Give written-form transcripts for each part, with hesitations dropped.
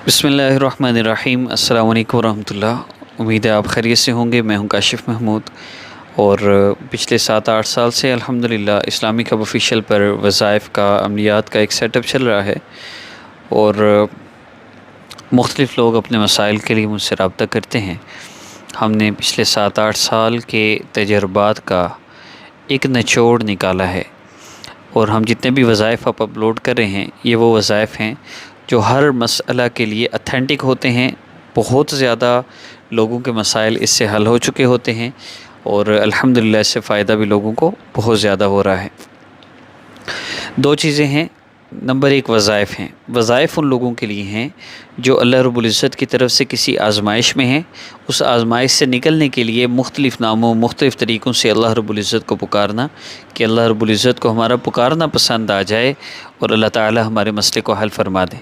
बिस्मिल्लाहिर्रहमानिर्रहीम। अस्सलाम वालेकुम रहमतुल्लाह। उम्मीद है आप खैरियत से होंगे। मैं हूं काशिफ़ महमूद और पिछले 7-8 साल से अल्हम्दुलिल्लाह इस्लामिक हब ऑफ़िशियल पर वज़ाइफ़ का अमलियात का एक सेटअप चल रहा है और मुख्तलिफ़ लोग अपने मसाइल के लिए मुझसे रब्ता करते हैं। हमने पिछले 7-8 साल के तजर्बात का एक निचोड़ निकाला है और हम जितने भी वज़ाइफ़ आप अपलोड कर रहे हैं, ये वो वज़ाइफ़ हैं जो हर मसला के लिए ऑथेंटिक होते हैं। बहुत ज़्यादा लोगों के मसाइल इससे हल हो चुके होते हैं और अल्हम्दुलिल्लाह इससे फ़ायदा भी लोगों को बहुत ज़्यादा हो रहा है। दो चीज़ें हैं। नंबर एक, वज़ाइफ़ हैं। वज़ाइफ़ उन लोगों के लिए हैं जो अल्लाह रब्बुल इज़्ज़त की तरफ से किसी आज़माइश में हैं। उस आज़माइश से निकलने के लिए मुख्तलिफ़ नामों मुख्तलिफ़ तरीक़ों से अल्लाह रब्बुल इज़्ज़त को पुकारना कि अल्लाह रब्बुल इज़्ज़त को हमारा पुकारना पसंद आ जाए और अल्लाह ताला हमारे मसले को हल फरमा दें।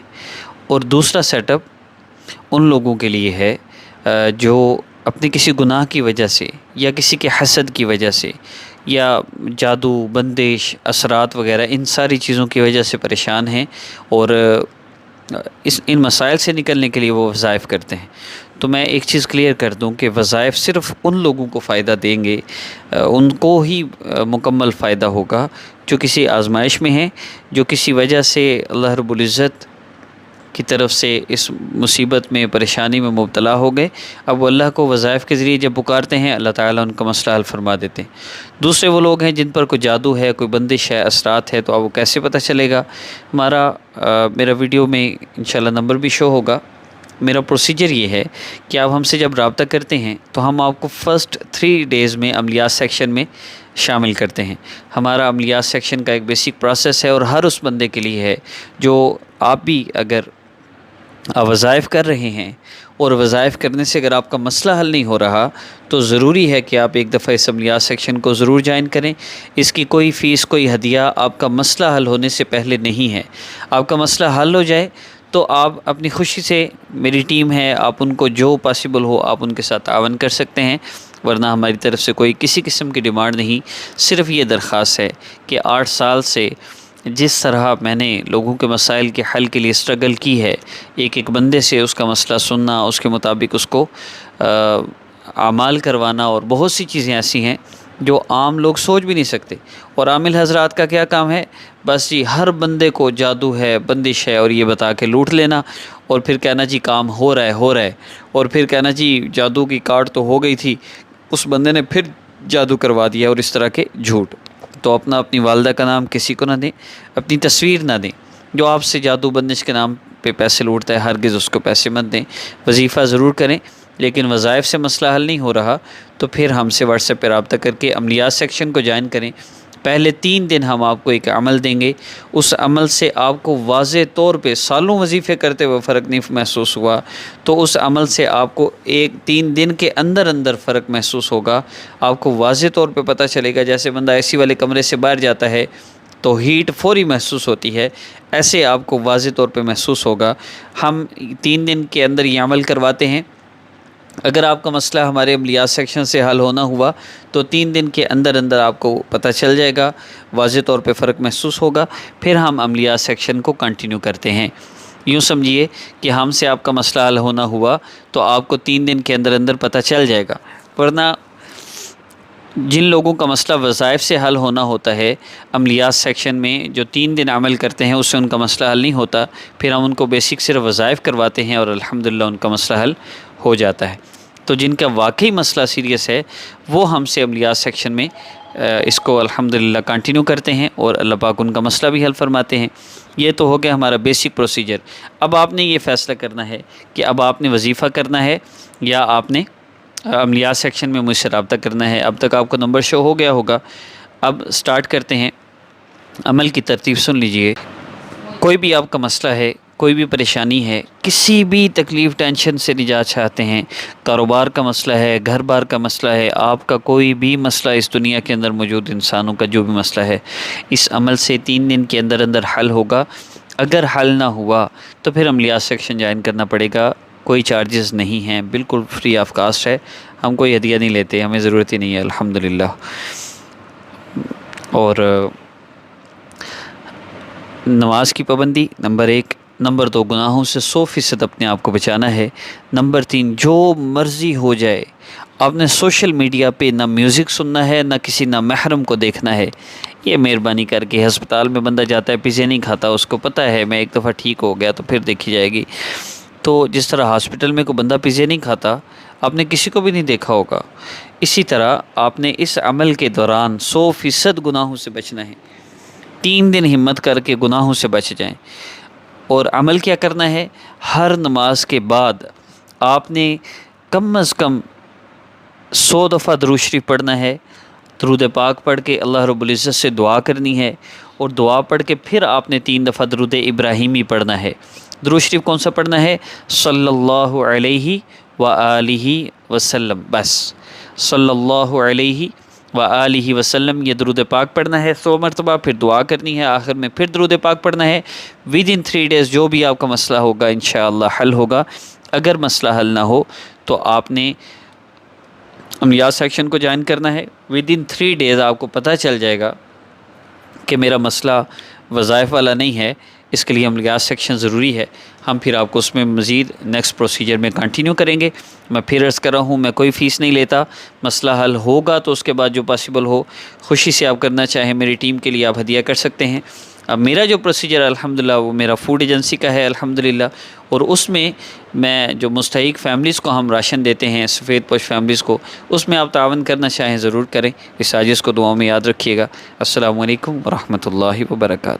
और दूसरा सेटअप उन लोगों के लिए है जो अपने किसी गुनाह की वजह से या किसी के हसद की वजह से या जादू, बंदिश, असरात वग़ैरह इन सारी चीज़ों की वजह से परेशान हैं और इन मसाइल से निकलने के लिए वो वज़ाइफ़ करते हैं। तो मैं एक चीज़ क्लियर कर दूं कि वज़ाइफ़ सिर्फ़ उन लोगों को फ़ायदा देंगे, उनको ही मुकम्मल फ़ायदा होगा जो किसी आज़माइश में हैं, जो किसी वजह से अल्लाह रब्बुल इज़्ज़त की तरफ से इस मुसीबत में, परेशानी में मुब्तला हो गए। अब वो अल्लाह को वज़ाइफ़ के ज़रिए जब पुकारते हैं, अल्लाह ताला उनका मसला हल फरमा देते हैं। दूसरे वो लोग हैं जिन पर कोई जादू है, कोई बंदिश है, असरात है, तो अब वो कैसे पता चलेगा? मेरा वीडियो में इंशाल्लाह नंबर भी शो होगा। मेरा प्रोसीजर ये है कि आप हमसे जब रब्ता करते हैं तो हम आपको फ़र्स्ट 3 डेज़ में अमलियात सेक्शन में शामिल करते हैं। हमारा अमलियात सेक्शन का एक बेसिक प्रोसेस है और हर उस बंदे के लिए है जो आप भी अगर वज़ाइफ़ कर रहे हैं और वज़ाइफ़ करने से अगर आपका मसला हल नहीं हो रहा तो ज़रूरी है कि आप एक दफ़ा इस अमलियात सेक्शन को ज़रूर ज्वाइन करें। इसकी कोई फ़ीस, कोई हदिया आपका मसला हल होने से पहले नहीं है। आपका मसला हल हो जाए तो आप अपनी खुशी से, मेरी टीम है, आप उनको जो पॉसिबल हो आप उनके साथ तावन कर सकते हैं, वरना हमारी तरफ से कोई किसी किस्म की डिमांड नहीं। सिर्फ़ ये दरख्वास्त है कि 8 साल से जिस तरह मैंने लोगों के मसाइल के हल के लिए स्ट्रगल की है, एक एक बंदे से उसका मसला सुनना, उसके मुताबिक उसको आमाल करवाना और बहुत सी चीज़ें ऐसी हैं जो आम लोग सोच भी नहीं सकते। और आमिल हज़रात का क्या काम है? बस जी हर बंदे को जादू है, बंदिश है और ये बता के लूट लेना और फिर कहना जी काम हो रहा है और फिर कहना जी जादू की कार्ड तो हो गई थी, उस बंदे ने फिर जादू करवा दिया और इस तरह के झूठ। तो अपनी वालदा का नाम किसी को ना दें, अपनी तस्वीर ना दें। जो आपसे जादू बंदिश के नाम पे पैसे लूटता है, हरगिज़ उसको पैसे मत दें। वजीफ़ा ज़रूर करें, लेकिन वज़ाइफ़ से मसला हल नहीं हो रहा तो फिर हमसे व्हाट्सएप पर रब्ता करके अमलियात सेक्शन को ज्वाइन करें। पहले 3 दिन हम आपको एक अमल देंगे, उस अमल से आपको वाज़े तौर पे सालों वजीफ़े करते हुए फ़र्क नहीं महसूस हुआ तो उस अमल से आपको 3 दिन के अंदर अंदर फ़र्क महसूस होगा। आपको वाज़े तौर पे पता चलेगा, जैसे बंदा एसी वाले कमरे से बाहर जाता है तो हीट फ़ौरी महसूस होती है, ऐसे आपको वाज़े तौर पे महसूस होगा। हम 3 दिन के अंदर ये अमल करवाते हैं। अगर आपका मसला हमारे अमलियात सेक्शन से हल होना हुआ तो 3 दिन के अंदर अंदर आपको पता चल जाएगा, वाज़े तौर पे फ़र्क महसूस होगा। फिर हम अमलियात सेक्शन को कंटिन्यू करते हैं। यूँ समझिए कि हमसे आपका मसला हल होना हुआ तो आपको 3 दिन के अंदर अंदर पता चल जाएगा। वरना जिन लोगों का मसला वज़ाइफ़ से हल होना होता है, अमलियात सेक्शन में जो 3 दिन अमल करते हैं उससे उनका मसला हल नहीं होता, फिर हम उनको बेसिक सिर्फ वज़ाइफ़ करवाते हैं और अल्हम्दुलिल्लाह उनका मसला हल हो जाता है। तो जिनका वाकई मसला सीरियस है वो हमसे अमलियात सेक्शन में इसको अल्हम्दुलिल्लाह कंटिन्यू करते हैं और अल्लाह पाक उनका मसला भी हल फरमाते हैं। ये तो हो गया हमारा बेसिक प्रोसीजर। अब आपने ये फ़ैसला करना है कि अब आपने वजीफ़ा करना है या आपने अमलियात सेक्शन में मुझसे रब्ता करना है। अब तक आपको नंबर शो हो गया होगा। अब स्टार्ट करते हैं। अमल की तरतीब सुन लीजिए। कोई भी आपका मसला है, कोई भी परेशानी है, किसी भी तकलीफ़ टेंशन से निजात चाहते हैं, कारोबार का मसला है, घर बार का मसला है, आपका कोई भी मसला, इस दुनिया के अंदर मौजूद इंसानों का जो भी मसला है, इस अमल से 3 दिन के अंदर अंदर हल होगा। अगर हल ना हुआ तो फिर अमलियात सेक्शन ज्वाइन करना पड़ेगा। कोई चार्जेस नहीं हैं, बिल्कुल फ्री ऑफ कास्ट है। हम कोई हदिया नहीं लेते, हमें ज़रूरत ही नहीं है अल्हम्दुलिल्लाह। और नमाज की पाबंदी नंबर 1, नंबर 2 गुनाहों से 100% अपने आप को बचाना है। नंबर 3 जो मर्ज़ी हो जाए, आपने सोशल मीडिया पे ना म्यूज़िक सुनना है, ना किसी ना महरम को देखना है। ये मेहरबानी करके, अस्पताल में बंदा जाता है पिज़्ज़े नहीं खाता, उसको पता है मैं एक दफ़ा ठीक हो गया तो फिर देखी जाएगी। तो जिस तरह हॉस्पिटल में कोई बंदा पिज़्ज़े नहीं खाता, आपने किसी को भी नहीं देखा होगा, इसी तरह आपने इस अमल के दौरान 100% गुनाहों से बचना है। 3 दिन हिम्मत करके गुनाहों से बच जाएं। और अमल क्या करना है, हर नमाज के बाद आपने कम अज़ कम 100 दफ़ा दुरूद शरीफ पढ़ना है। दुरूद पाक पढ़ के अल्लाह रब्बुल इज़्ज़त से दुआ करनी है, और दुआ पढ़ के फिर आपने 3 दफ़ा दुरूद इब्राहीमी पढ़ना है। दुरूद शरीफ कौन सा पढ़ना है, सल्लल्लाहु अलैहि व आलिहि वसल्लम, बस सल्लल्लाहु अलैहि व आलिहि वसल्लम, ये दुरूद पाक पढ़ना है 100 मरतबा, फिर दुआ करनी है, आखिर में फिर दुरूद पाक पढ़ना है। विद इन 3 डेज़ जो भी आपका मसला होगा इंशाअल्लाह हल होगा। अगर मसला हल ना हो तो आपने अमलियात सेक्शन को ज्वाइन करना है। विद इन 3 डेज़ आपको पता चल जाएगा कि मेरा मसला वज़ाइफ वाला नहीं है, इसके लिए अमलियात सेक्शन ज़रूरी है। हम फिर आपको उसमें मज़ीद नेक्स्ट प्रोसीजर में कंटिन्यू करेंगे। मैं फिर अर्ज़ कर रहा हूँ, मैं कोई फ़ीस नहीं लेता। मसला हल होगा तो उसके बाद जो पॉसिबल हो, खुशी से आप करना चाहें मेरी टीम के लिए आप हदिया कर सकते हैं। अब मेरा जो प्रोसीजर अल्हम्दुलिल्लाह वो मेरा फूड एजेंसी का है अल्हम्दुलिल्लाह, और उसमें मैं जो मुस्तहिक फ़ैमिलीज़ को हम राशन देते हैं, सफ़ेद पोश फ़ैमिलीज़ को, उसमें आप तावन करना चाहें ज़रूर करें। इस साजिश को दुआओं में याद रखिएगा। अस्सलामु अलैकुम व रहमतुल्लाहि व बरकातहू।